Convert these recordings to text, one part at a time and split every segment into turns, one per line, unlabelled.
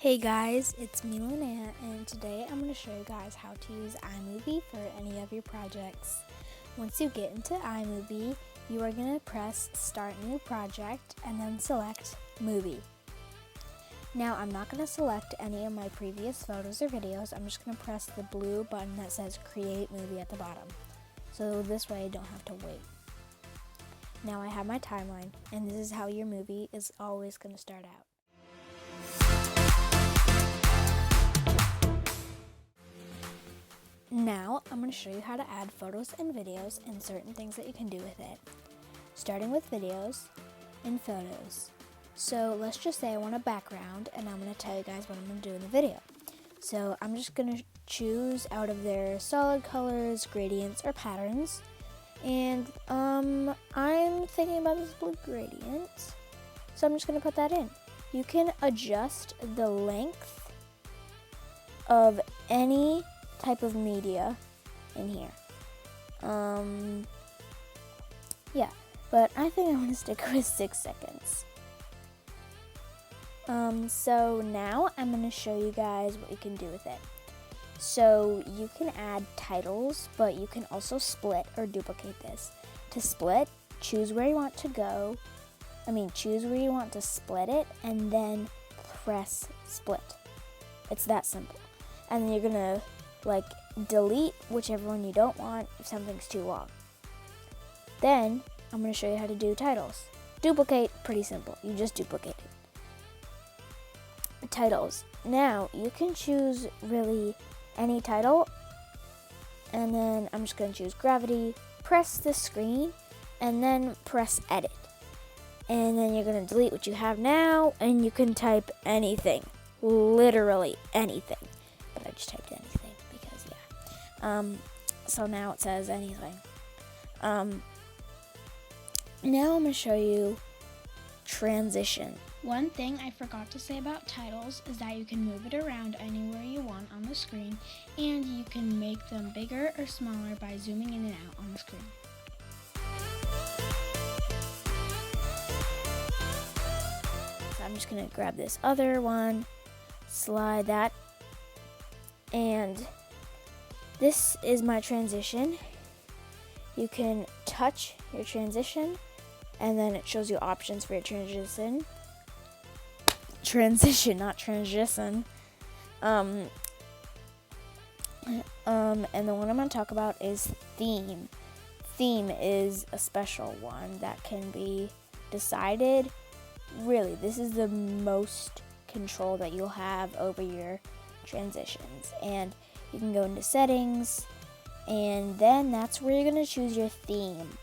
Hey guys, it's me Linnea, and today I'm going to show you guys how to use iMovie for any of your projects. Once you get into iMovie, you are going to press Start New Project and then select Movie. Now I'm not going to select any of my previous photos or videos, I'm just going to press the blue button that says Create Movie at the bottom. So this way I don't have to wait. Now I have my timeline, and this is how your movie is always going to start out. Now, I'm going to show you how to add photos and videos and certain things that you can do with it. Starting with videos and photos. So let's just say I want a background, and I'm going to tell you guys what I'm going to do in the video. So I'm just going to choose out of their solid colors, gradients, or patterns. And I'm thinking about this blue gradient, so I'm just going to put that in. You can adjust the length of any type of media in here. Yeah, but I think I'm gonna stick with 6 seconds. So now I'm gonna show you guys what you can do with it. So you can add titles, but you can also split or duplicate this. To split, choose where you want to go. Choose where you want to split it, and then press split. It's that simple. And then you're gonna delete whichever one you don't want if something's too long. Then I'm going to show you how to do titles. Duplicate, pretty simple. You just duplicate it. Titles. Now you can choose really any title, and then I'm just going to choose gravity, press the screen, and then press edit. And then you're going to delete what you have now, and you can type anything, literally anything. But I just typed anything. So now it says anything. Now I'm going to show you transition.
One thing I forgot to say about titles is that you can move it around anywhere you want on the screen, and you can make them bigger or smaller by zooming in and out on the screen.
So I'm just going to grab this other one, slide that, and this is my transition. You can touch your transition, and then it shows you options for your transition. Transition, not transition. And the one I'm going to talk about is theme. Theme is a special one that can be decided. Really, this is the most control that you'll have over your transitions. And you can go into settings, and then that's where you're going to choose your theme.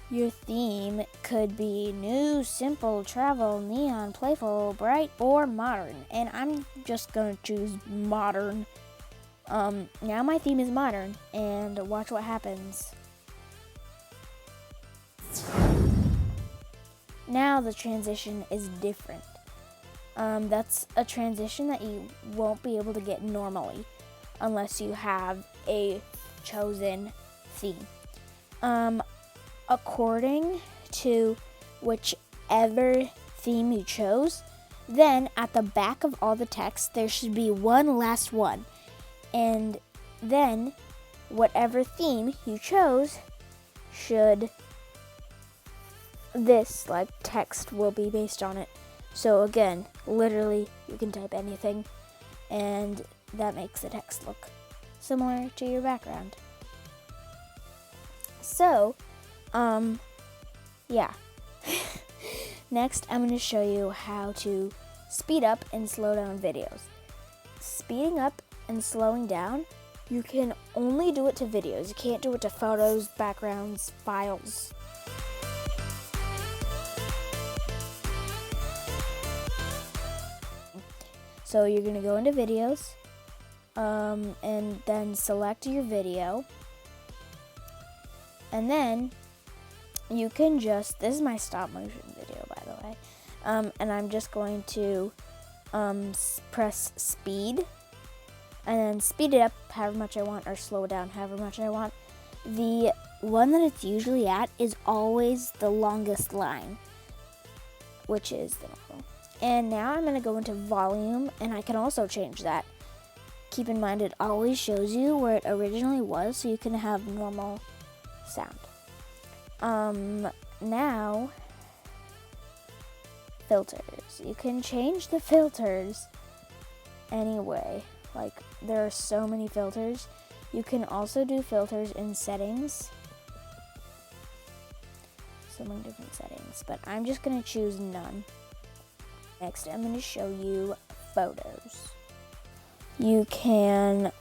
Your theme could be new, simple, travel, neon, playful, bright, or modern. And I'm just going to choose modern. Now my theme is modern, and watch what happens. Now the transition is different. That's a transition that you won't be able to get normally unless you have a chosen theme. According to whichever theme you chose, then at the back of all the text there should be one last one. And then whatever theme you chose this text will be based on it. So again, literally you can type anything, and that makes the text look similar to your background. So, yeah. Next, I'm going to show you how to speed up and slow down videos. Speeding up and slowing down, you can only do it to videos. You can't do it to photos, backgrounds, files. So you're going to go into videos, and then select your video, and then you can this is my stop motion video, by the way, and I'm just going to press speed, and then speed it up however much I want, or slow it down however much I want. The one that it's usually at is always the longest line, which is the normal. And now I'm going to go into volume, and I can also change that. Keep in mind it always shows you where it originally was, so you can have normal sound. Now, filters. You can change the filters anyway. Like, there are so many filters. You can also do filters in settings. So many different settings, but I'm just going to choose none. Next, I'm going to show you photos. You can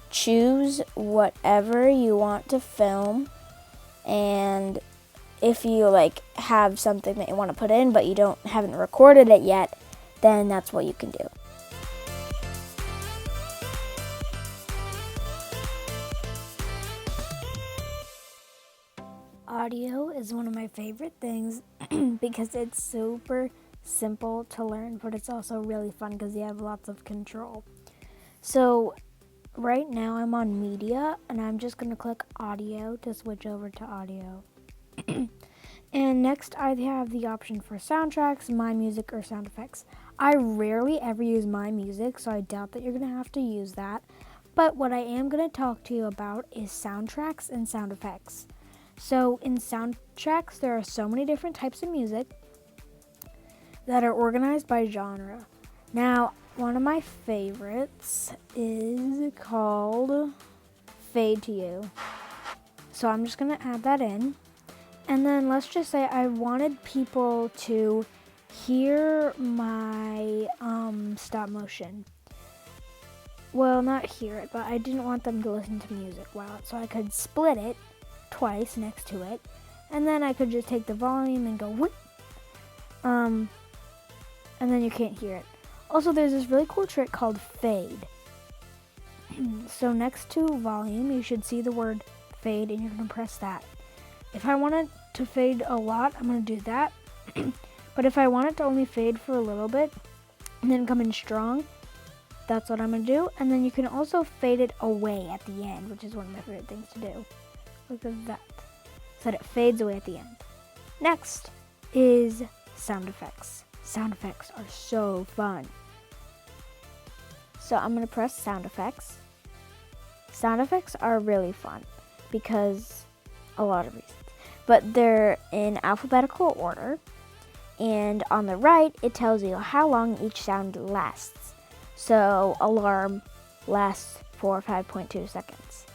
choose whatever you want to film, and if you like have something that you want to put in but you haven't recorded it yet, then that's what you can do. Audio is one of my favorite things because it's super simple to learn, but it's also really fun because you have lots of control. So right now I'm on media, and I'm just going to click audio to switch over to audio. And next I have the option for soundtracks, My Music, or sound effects. I rarely ever use My Music, so I doubt that you're going to have to use that. But what I am going to talk to you about is soundtracks and sound effects. So in soundtracks, there are so many different types of music that are organized by genre. Now, one of my favorites is called Fade to You. So I'm just going to add that in. And then let's just say I wanted people to hear my stop motion. Well, not hear it, but I didn't want them to listen to music while so I could split it twice next to it, and then I could just take the volume and go whoop, and then you can't hear it. Also, there's this really cool trick called fade. So next to volume, you should see the word fade, and you're going to press that. If I want it to fade a lot, I'm going to do that. But if I want it to only fade for a little bit and then come in strong, that's what I'm going to do. And then you can also fade it away at the end, which is one of my favorite things to do. Look at that. So that it fades away at the end. Next is sound effects. Sound effects are so fun. So I'm going to press sound effects. Sound effects are really fun because a lot of reasons. But they're in alphabetical order. And on the right, it tells you how long each sound lasts. So alarm lasts for 5.2 seconds.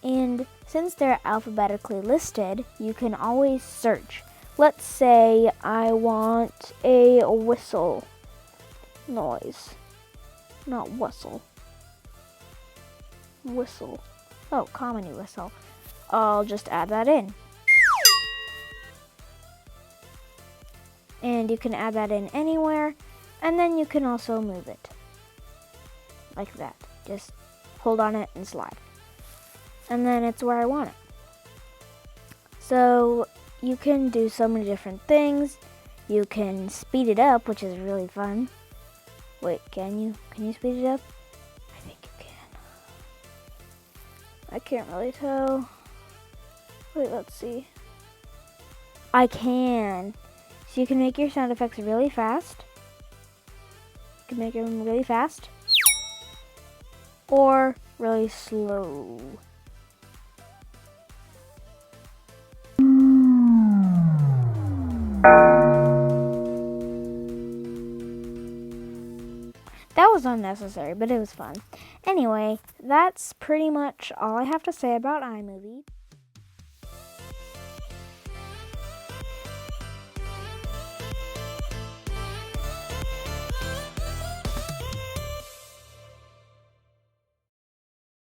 And since they're alphabetically listed, you can always search. Let's say I want a whistle noise. Not whistle. Whistle. Oh, comedy whistle. I'll just add that in. And you can add that in anywhere, and then you can also move it. Like that. Just hold on it and slide. And then it's where I want it. So you can do so many different things. You can speed it up, which is really fun. Wait, can you? Can you speed it up? I think you can. I can't really tell. Wait, let's see. I can. So you can make your sound effects really fast. You can make them really fast. Or really slow. That was unnecessary, but it was fun. Anyway, that's pretty much all I have to say about iMovie.